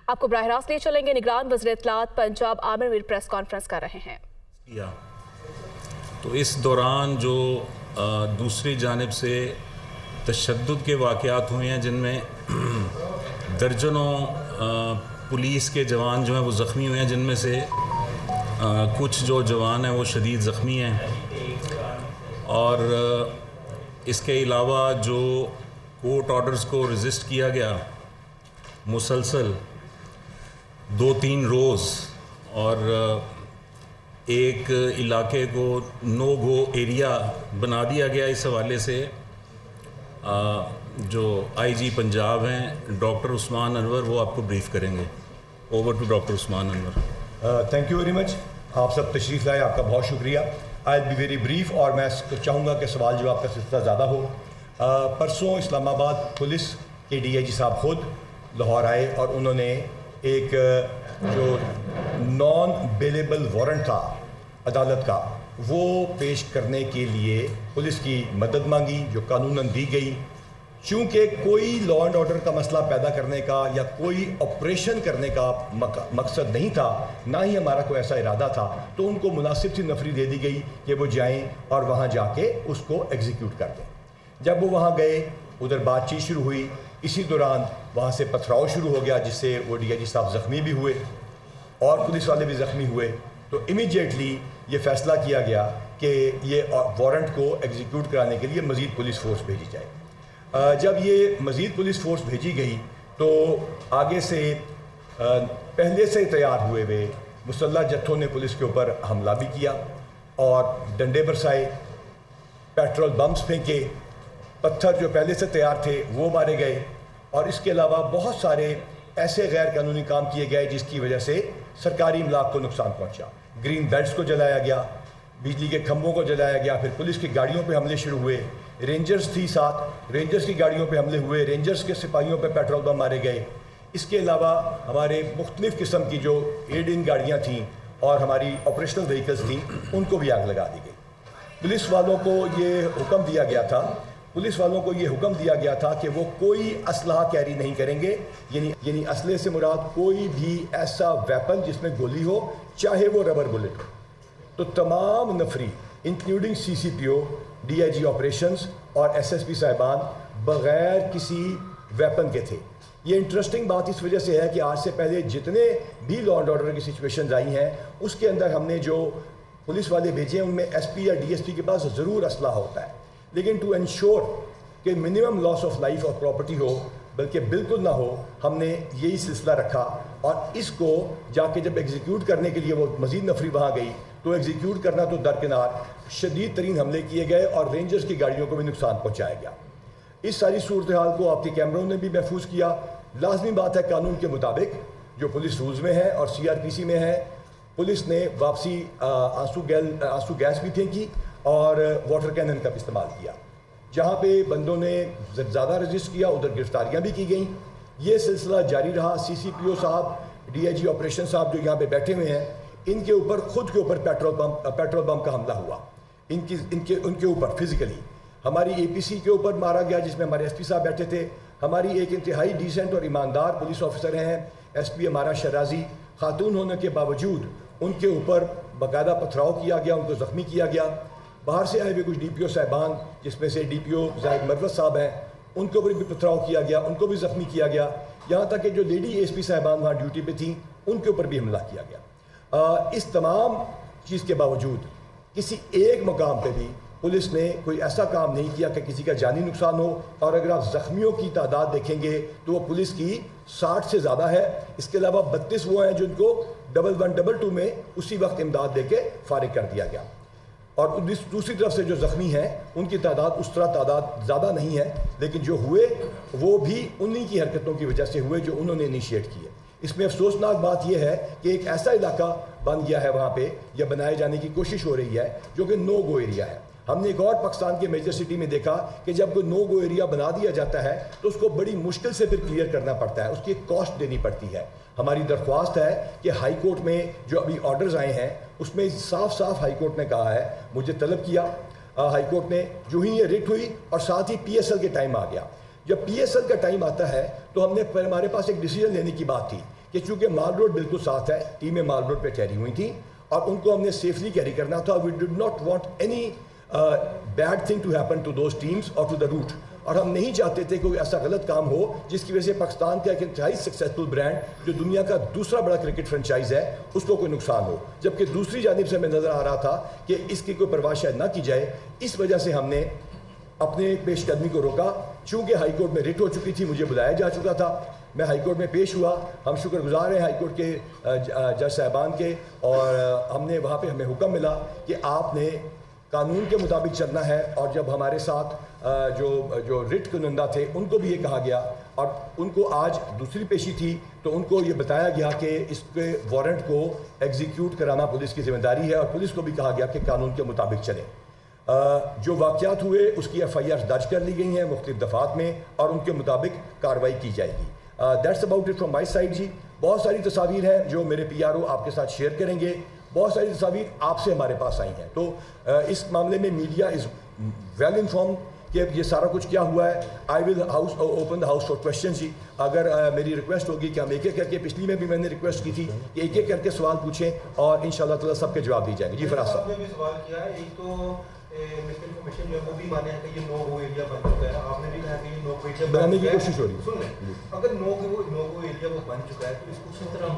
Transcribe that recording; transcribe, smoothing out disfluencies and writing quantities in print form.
آپ کو براہ راست لے چلیں گے۔ نگران وزیر اطلاعات پنجاب عامر میر پریس کانفرنس کر رہے ہیں۔ تو اس دوران جو دوسری جانب سے تشدد کے واقعات ہوئے ہیں، جن میں درجنوں پولیس کے جوان جو ہیں وہ زخمی ہوئے ہیں، جن میں سے کچھ جو جوان ہیں وہ شدید زخمی ہیں، اور اس کے علاوہ جو کورٹ آرڈرز کو ریزسٹ کیا گیا مسلسل 2-3 روز، اور ایک علاقے کو نو گو ایریا بنا دیا گیا، اس حوالے سے جو آئی جی پنجاب ہیں ڈاکٹر عثمان انور، وہ آپ کو بریف کریں گے۔ Over to doctor Usman Anwar. Thank you very much, آپ سب تشریف لائے، آپ کا بہت شکریہ۔ I will be very brief, اور میں چاہوں گا کہ سوال جواب کا سلسلہ زیادہ ہو۔ پرسوں اسلام آباد پولیس کے ڈی آئی جی صاحب خود لاہور آئے، اور انہوں نے ایک جو نان بیلیبل وارنٹ تھا عدالت کا، وہ پیش کرنے کے لیے پولیس کی مدد مانگی، جو قانوناً دی گئی۔ چونکہ کوئی لا اینڈ آرڈر کا مسئلہ پیدا کرنے کا یا کوئی آپریشن کرنے کا مقصد نہیں تھا، نہ ہی ہمارا کوئی ایسا ارادہ تھا، تو ان کو مناسب سی نفری دے دی گئی کہ وہ جائیں اور وہاں جا کے اس کو ایگزیکیوٹ کر دیں۔ جب وہ وہاں گئے، ادھر بات چیت شروع ہوئی، اسی دوران وہاں سے پتھراؤ شروع ہو گیا، جس سے وہ ڈی آئی جی صاحب زخمی بھی ہوئے اور پولیس والے بھی زخمی ہوئے۔ تو امیڈیٹلی یہ فیصلہ کیا گیا کہ یہ وارنٹ کو ایگزیکیوٹ کرانے کے لیے مزید پولیس فورس بھیجی جائے۔ جب یہ مزید پولیس فورس بھیجی گئی تو آگے سے پہلے سے تیار ہوئے مسلح جتھوں نے پولیس کے اوپر حملہ بھی کیا، اور ڈنڈے برسائے، پیٹرول بمز پھینکے، پتھر جو پہلے سے تیار تھے وہ مارے گئے، اور اس کے علاوہ بہت سارے ایسے غیر قانونی کام کیے گئے جس کی وجہ سے سرکاری املاک کو نقصان پہنچا۔ گرین بیلٹس کو جلایا گیا، بجلی کے کھمبوں کو جلایا گیا، پھر پولیس کی گاڑیوں پہ حملے شروع ہوئے، رینجرز تھی ساتھ، رینجرز کی گاڑیوں پہ حملے ہوئے، رینجرز کے سپاہیوں پہ پیٹرول بم مارے گئے۔ اس کے علاوہ ہمارے مختلف قسم کی جو ایڈ ان گاڑیاں تھیں اور ہماری آپریشنل وہیکلز تھیں، ان کو بھی آگ لگا دی گئی۔ پولیس والوں کو یہ حکم دیا گیا تھا کہ وہ کوئی اسلحہ کیری نہیں کریں گے، یعنی اسلحے سے مراد کوئی بھی ایسا ویپن جس میں گولی ہو، چاہے وہ ربر بلٹ ہو۔ تو تمام نفری including C C P O, D I G operations اور ایس ایس پی صاحبان بغیر کسی ویپن کے تھے۔ یہ انٹرسٹنگ بات اس وجہ سے ہے کہ آج سے پہلے جتنے بھی لا اینڈ آرڈر کی سچویشنز آئی ہیں، اس کے اندر ہم نے جو پولیس والے بھیجے ہیں ان میں ایس پی یا ڈی ایس پی کے پاس ضرور اسلحہ ہوتا ہے، لیکن ٹو انشور کہ منیمم لاس آف لائف اور پراپرٹی ہو، بلکہ بالکل نہ ہو، ہم نے یہی سلسلہ رکھا۔ اور اس کو جا کے جب ایگزیکیوٹ کرنے کے لیے وہ مزید نفری وہاں گئی تو ایگزیکیوٹ کرنا تو درکنار، شدید ترین حملے کیے گئے اور رینجرز کی گاڑیوں کو بھی نقصان پہنچایا گیا۔ اس ساری صورتحال کو آپ کے کیمروں نے بھی محفوظ کیا۔ لازمی بات ہے، قانون کے مطابق جو پولیس رولز میں ہے اور سی آر پی سی میں ہے، پولیس نے واپسی آنسو گیس بھی پھینکی اور واٹر کینن کا بھی استعمال کیا۔ جہاں پہ بندوں نے زیادہ رجسٹ کیا، ادھر گرفتاریاں بھی کی گئیں۔ یہ سلسلہ جاری رہا۔ سی سی پی او صاحب، ڈی آئی جی آپریشن صاحب جو یہاں پہ بیٹھے ہوئے ہیں، ان کے اوپر خود کے اوپر پیٹرول بم کا حملہ ہوا، ان کے اوپر فزیکلی۔ ہماری اے پی سی کے اوپر مارا گیا، جس میں ہمارے ایس پی صاحب بیٹھے تھے۔ ہماری ایک انتہائی ڈیسنٹ اور ایماندار پولیس آفیسر ہیں ایس پی ہمارا شرازی، خاتون ہونے کے باوجود ان کے اوپر باقاعدہ پتھراؤ کیا گیا، ان کو زخمی کیا گیا۔ باہر سے آئے ہوئے کچھ ڈی پی او صاحبان، جس میں سے ڈی پی او زاہد مروت صاحب ہیں، ان کے اوپر بھی پتھراؤ کیا گیا، ان کو بھی زخمی کیا گیا۔ یہاں تک کہ جو لیڈی ایس پی صاحبان وہاں ڈیوٹی پہ تھیں، ان کے اوپر بھی حملہ کیا گیا۔ اس تمام چیز کے باوجود کسی ایک مقام پہ بھی پولیس نے کوئی ایسا کام نہیں کیا کہ کسی کا جانی نقصان ہو، اور اگر آپ زخمیوں کی تعداد دیکھیں گے تو وہ پولیس کی 60 سے زیادہ ہے۔ اس کے علاوہ 32 وہ ہیں جن کو 1122 میں اسی وقت امداد دے کے فارغ کر دیا گیا، اور دوسری طرف سے جو زخمی ہیں ان کی تعداد اس طرح تعداد زیادہ نہیں ہے، لیکن جو ہوئے وہ بھی انہی کی حرکتوں کی وجہ سے ہوئے جو انہوں نے انیشیٹ کیے۔ اس میں افسوسناک بات یہ ہے کہ ایک ایسا علاقہ بن گیا ہے وہاں پہ، یا بنائے جانے کی کوشش ہو رہی ہے، جو کہ نو گو ایریا ہے۔ ہم نے ایک اور پاکستان کے میجر سٹی میں دیکھا کہ جب کوئی نو گو ایریا بنا دیا جاتا ہے تو اس کو بڑی مشکل سے پھر کلیئر کرنا پڑتا ہے، اس کی ایک کاسٹ دینی پڑتی ہے۔ ہماری درخواست ہے کہ ہائی کورٹ میں جو ابھی آرڈرز آئے ہیں اس میں صاف صاف ہائی کورٹ نے کہا ہے، مجھے طلب کیا ہائی کورٹ نے، جو ہی یہ ریٹ ہوئی اور ساتھ ہی پی ایس ایل کے ٹائم آ گیا۔ جب پی ایس ایل کا ٹائم آتا ہے تو ہمارے پاس ایک ڈیسیجن لینے کی بات تھی کہ چونکہ مال روڈ بالکل ساتھ ہے، ٹیمیں مال روڈ پہ ٹھہری ہوئی تھیں اور ان کو ہم نے سیفلی کیری کرنا تھا. We did not want any bad thing to happen to those teams اور ٹو دا روٹ، اور ہم نہیں چاہتے تھے کوئی ایسا غلط کام ہو جس کی وجہ سے پاکستان کا ایک انتہائی سکسیزفل برانڈ جو دنیا کا دوسرا بڑا کرکٹ فرنچائز ہے اس کو کوئی نقصان ہو. جبکہ دوسری جانب سے ہمیں نظر آ رہا تھا کہ اس کی کوئی پرواہ شاید نہ کی جائے، اس وجہ سے ہم نے اپنے پیش قدمی کو روکا. چونکہ ہائی کورٹ میں ریٹ ہو چکی تھی، مجھے بلایا جا چکا تھا، میں ہائی کورٹ میں پیش ہوا. ہم شکر گزار ہیں ہائی کورٹ کے جج صاحبان کے، اور ہم نے وہاں پہ ہمیں حکم ملا کہ آپ نے قانون کے مطابق چلنا ہے. اور جب ہمارے ساتھ جو رٹ کنندہ تھے ان کو بھی یہ کہا گیا، اور ان کو آج دوسری پیشی تھی تو ان کو یہ بتایا گیا کہ اس کے وارنٹ کو ایگزیکیوٹ کرانا پولیس کی ذمہ داری ہے، اور پولیس کو بھی کہا گیا کہ قانون کے مطابق چلیں. جو واقعات ہوئے اس کی ایف آئی آر درج کر لی گئی ہیں مختلف دفعات میں، اور ان کے مطابق کارروائی کی جائے گی. That's about it from my side جی. بہت ساری تصاویر ہیں جو میرے پی آر او آپ کے ساتھ شیئر کریں گے. بہت ساری تصاویر آپ سے ہمارے پاس آئی ہیں، تو اس معاملے میں میڈیا از ویل انفارم کہ یہ سارا کچھ کیا ہوا ہے. I will open the house for questions جی. اگر میری ریکویسٹ ہوگی کہ ہم ایک ایک کر کے، پچھلی میں بھی میں نے ریکویسٹ کی تھی کہ ایک ایک کر کے سوال پوچھیں اور انشاءاللہ تعالیٰ سب کے جواب دی جائیں گے. جی فراز صاحب نے بھی سوال کیا ہے. ایک تو مس انفارمیشن جو ہے وہ بھی مانے ہیں کہ یہ نو گو ایریا بن چکا ہے. آپ نے بھی کہا کہ یہ نو گو ایریا بنانے کی کوشش ہو رہی ہے. سن لیں، اگر نو گو ایریا وہ بن چکا ہے تو اس کو کس طرح